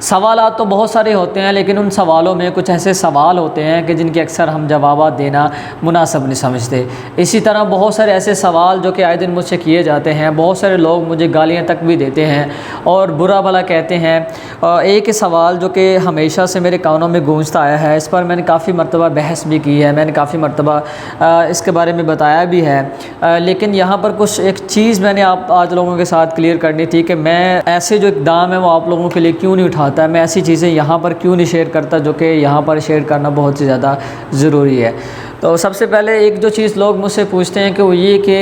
सवालात तो बहुत सारे होते हैं, लेकिन उन सवालों में कुछ ऐसे सवाल होते हैं कि जिनके अक्सर हम जवाब देना मुनासिब नहीं समझते। इसी तरह बहुत सारे ऐसे सवाल जो कि आए दिन मुझसे किए जाते हैं, बहुत सारे लोग मुझे गालियाँ तक भी देते हैं और बुरा भला कहते हैं। एक ही सवाल जो कि हमेशा से मेरे कानों में गूंजता आया है, इस पर मैंने काफ़ी मरतबा बहस भी की है, मैंने काफ़ी मरतबा इसके बारे में बताया भी है, लेकिन यहाँ पर कुछ एक चीज़ मैंने आज लोगों के साथ क्लियर करनी थी कि मैं ऐसे जो इक़दाम है वो आप लोगों के लिए क्यों नहीं उठाता, मैं ऐसी चीज़ें यहाँ पर क्यों नहीं शेयर करता जो कि यहाँ पर शेयर करना बहुत ही ज़्यादा ज़रूरी है। तो सबसे पहले एक जो चीज़ लोग मुझसे पूछते हैं कि वो ये कि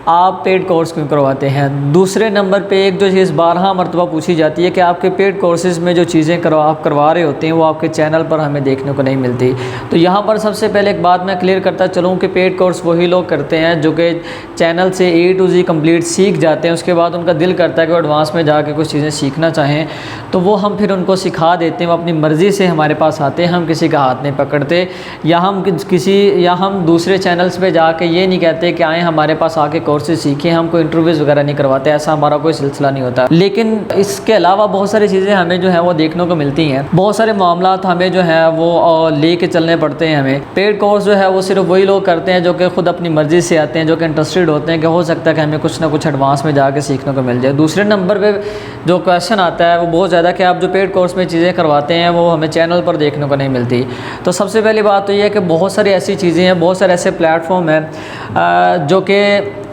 आप पेड कोर्स क्यों करवाते हैं। दूसरे नंबर पे एक जो चीज़ 12 मरतबा पूछी जाती है कि आपके पेड कोर्सेज़ में जो चीज़ें आप करवा रहे होते हैं वो आपके चैनल पर हमें देखने को नहीं मिलती। तो यहाँ पर सबसे पहले एक बात मैं क्लियर करता चलूँ कि पेड कोर्स वही लोग करते हैं जो कि चैनल से A to Z कंप्लीट सीख जाते हैं, उसके बाद उनका दिल करता है कि वो एडवांस में जाके कुछ चीज़ें सीखना चाहें, तो वो हम फिर उनको सिखा देते हैं। वो अपनी मर्ज़ी से हमारे पास आते हैं, हम किसी का हाथ नहीं पकड़ते, या हम दूसरे चैनल्स पे जाके ये नहीं कहते कि आएँ हमारे पास आके कोर्सेज सीखें, हम कोई इंटरव्यूज़ वगैरह नहीं करवाते, ऐसा हमारा कोई सिलसिला नहीं होता। लेकिन इसके अलावा बहुत सारी चीज़ें हमें जो है वो देखने को मिलती हैं, बहुत सारे मामलात हमें जो है वो ले के चलने पड़ते हैं। हमें पेड कोर्स जो है वो सिर्फ वही लोग करते हैं जो कि ख़ुद अपनी मर्ज़ी से आते हैं, जो कि इंटरेस्टेड होते हैं कि हो सकता है कि हमें कुछ ना कुछ एडवांस में जाके सीखने को मिल जाए। दूसरे नंबर पर जो क्वेश्चन आता है वो बहुत ज़्यादा कि आप जो पेड कोर्स में चीज़ें करवाते हैं वो हमें चैनल पर देखने को नहीं मिलती। तो सबसे पहली बात तो ये है कि बहुत सारी ऐसी चीज़ें हैं, बहुत सारे ऐसे प्लेटफॉर्म हैं जो कि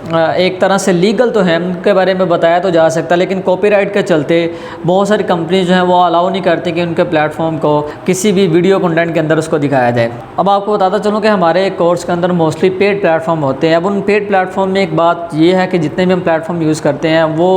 एक तरह से लीगल तो हैं, उनके बारे में बताया तो जा सकता है, लेकिन कॉपीराइट के चलते बहुत सारी कंपनी जो हैं वो अलाउ नहीं करती कि उनके प्लेटफॉर्म को किसी भी वीडियो कंटेंट के अंदर उसको दिखाया जाए। अब आपको बताता चलूँ कि हमारे कोर्स के अंदर मोस्टली पेड प्लेटफॉर्म होते हैं। अब उन पेड प्लेटफॉर्म में एक बात ये है कि जितने भी हम प्लेटफॉर्म यूज़ करते हैं वो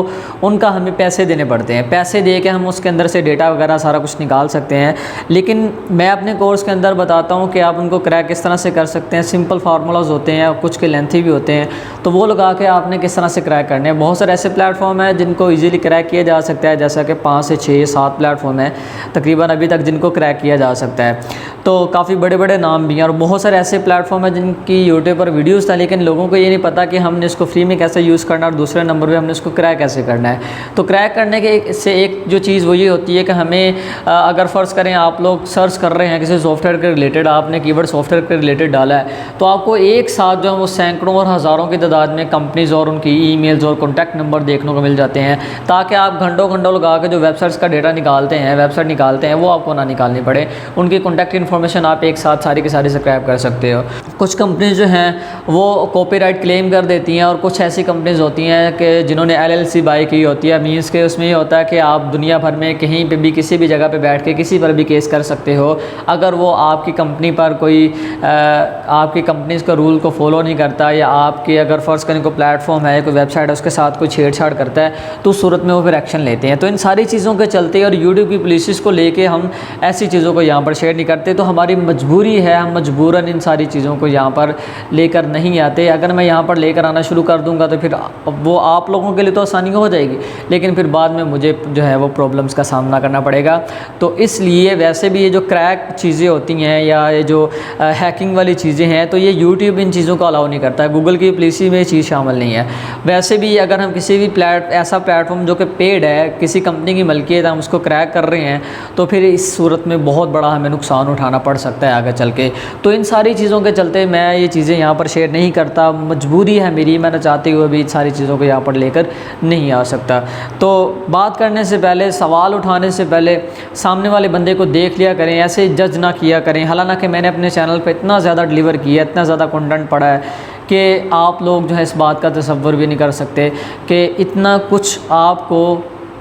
उनका हमें पैसे देने पड़ते हैं, पैसे दे के हम उसके अंदर से डेटा वगैरह सारा कुछ निकाल सकते हैं। लेकिन मैं अपने कोर्स के अंदर बताता हूँ कि आप उनको क्रैक किस तरह से कर सकते हैं। सिंपल फार्मूलाज होते हैं, कुछ के लेंथी भी होते हैं, तो वो लगा के आपने किस तरह से क्रैक करने हैं। बहुत सारे ऐसे प्लेटफॉर्म हैं जिनको इजीली क्रैक किया जा सकता है, जैसा कि 5 से 6 7 प्लेटफॉर्म हैं तकरीबन अभी तक जिनको क्रैक किया जा सकता है। तो काफ़ी बड़े बड़े नाम भी हैं और बहुत सारे ऐसे प्लेटफॉर्म हैं जिनकी यूट्यूब पर वीडियोस था, लेकिन लोगों को ये नहीं पता कि हमने इसको फ्री में कैसे यूज़ करना और दूसरे नंबर पे हमने इसको क्रैक कैसे करना है। तो क्रैक करने के से एक जो चीज़ वो ये होती है कि हमें अगर फ़र्ज़ करें आप लोग सर्च कर रहे हैं किसी सॉफ्टवेयर के रिलेटेड, आपने कीवर्ड सॉफ्टवेयर के रिलेटेड डाला है, तो आपको एक साथ जो है वो सैकड़ों और हज़ारों की तादाद में कंपनीज़ और उनकी ईमेल्स और कॉन्टैक्ट नंबर देखने को मिल जाते हैं, ताकि आप घंटों घंटों लगा के जो वेबसाइट्स का डेटा निकालते हैं, वेबसाइट निकालते हैं, वो आपको ना निकालनी पड़े। उनकी कॉन्टैक्ट इन्फॉर्मेशन आप एक साथ सारी की सारी सब्सक्राइब कर सकते हो। कुछ कंपनीज जो हैं वो कॉपीराइट क्लेम कर देती हैं और कुछ ऐसी कंपनीज होती हैं कि जिन्होंने LLC बाई की होती है। मीन्स के उसमें ये होता है कि आप दुनिया भर में कहीं पे भी किसी भी जगह पे बैठ के किसी पर भी केस कर सकते हो अगर वो आपकी कंपनी पर कोई आपकी कंपनीज का रूल को फॉलो नहीं करता, या आपके अगर फ़र्ज़ करें कोई प्लेटफॉर्म है, कोई वेबसाइट है, उसके साथ कोई छेड़छाड़ करता है, तो उस सूरत में वो फिर एक्शन लेते हैं। तो इन सारी चीज़ों के चलते और यूट्यूब की पॉलिसीज़ को लेके हम ऐसी चीज़ों को यहाँ पर शेयर नहीं करते। तो हमारी मजबूरी है, हम मजबूरन इन सारी चीज़ों को यहाँ पर लेकर नहीं आते। अगर मैं यहाँ पर लेकर आना शुरू कर दूँगा तो फिर वो आप लोगों के लिए तो आसानी हो जाएगी, लेकिन फिर बाद में मुझे जो है वो प्रॉब्लम्स का सामना करना पड़ेगा। तो इसलिए वैसे भी ये जो क्रैक चीज़ें होती हैं या ये जो हैकिंग वाली चीज़ें हैं, तो ये यूट्यूब इन चीज़ों को अलाउ नहीं करता है, गूगल की पॉलिसी में ये चीज़ शामिल नहीं है। वैसे भी अगर हम किसी भी ऐसा प्लेटफॉर्म जो कि पेड है, किसी कंपनी की मलकियत, हम उसको क्रैक कर रहे हैं, तो फिर इस सूरत में बहुत बड़ा हमें नुकसान उठाना पड़ सकता है आगे चल के। तो इन सारी चीज़ों के चलते मैं ये चीज़ें यहाँ पर शेयर नहीं करता, मजबूरी है मेरी, मैं चाहते हुए भी इन सारी चीज़ों को यहाँ पर लेकर नहीं आ सकता। तो बात करने से पहले, सवाल उठाने से पहले सामने वाले बंदे को देख लिया करें, ऐसे जज ना किया करें। हालांकि मैंने अपने चैनल पर इतना ज़्यादा डिलीवर किया, इतना ज़्यादा कंटेंट पड़ा है कि आप लोग जो है इस बात का तसव्वुर भी नहीं कर सकते कि इतना कुछ आपको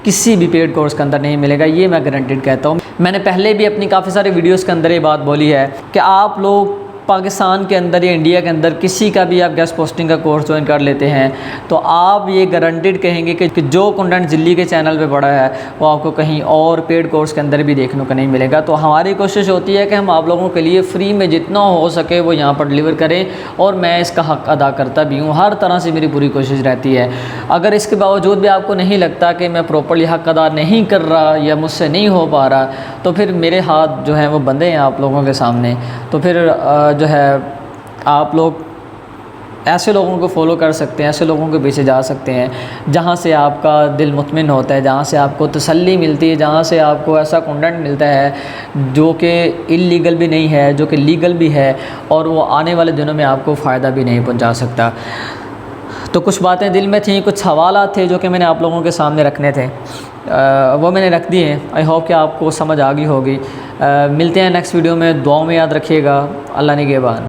किसी भी पेड कोर्स के अंदर नहीं मिलेगा। ये मैं गारंटेड कहता हूँ। मैंने पहले भी अपनी काफ़ी सारे वीडियोस के अंदर ये बात बोली है कि आप लोग पाकिस्तान के अंदर या इंडिया के अंदर किसी का भी आप गेस्ट पोस्टिंग का कोर्स ज्वाइन कर लेते हैं तो आप ये गारंटेड कहेंगे कि जो कंटेंट दिल्ली के चैनल पे पड़ा है वो आपको कहीं और पेड कोर्स के अंदर भी देखने को नहीं मिलेगा। तो हमारी कोशिश होती है कि हम आप लोगों के लिए फ्री में जितना हो सके वो यहाँ पर डिलीवर करें, और मैं इसका हक़ अदा करता भी हूँ। हर तरह से मेरी पूरी कोशिश रहती है। अगर इसके बावजूद भी आपको नहीं लगता कि मैं प्रॉपर्ली हक़ अदा नहीं कर रहा या मुझसे नहीं हो पा रहा, तो फिर मेरे हाथ जो हैं वो बंधे हैं आप लोगों के सामने। तो फिर जो है आप लोग ऐसे लोगों को फॉलो कर सकते हैं, ऐसे लोगों के पीछे जा सकते हैं जहाँ से आपका दिल मुतमिन होता है, जहाँ से आपको तसल्ली मिलती है, जहाँ से आपको ऐसा कंटेंट मिलता है जो कि इल्लीगल भी नहीं है, जो कि लीगल भी है, और वो आने वाले दिनों में आपको फ़ायदा भी नहीं पहुँचा सकता। तो कुछ बातें दिल में थी, कुछ सवालात थे जो कि मैंने आप लोगों के सामने रखने थे, वो मैंने रख दिए हैं। आई होप कि आपको समझ आ गई होगी। मिलते हैं नेक्स्ट वीडियो में, दुआओं में याद रखिएगा। अल्लाह निगहबान।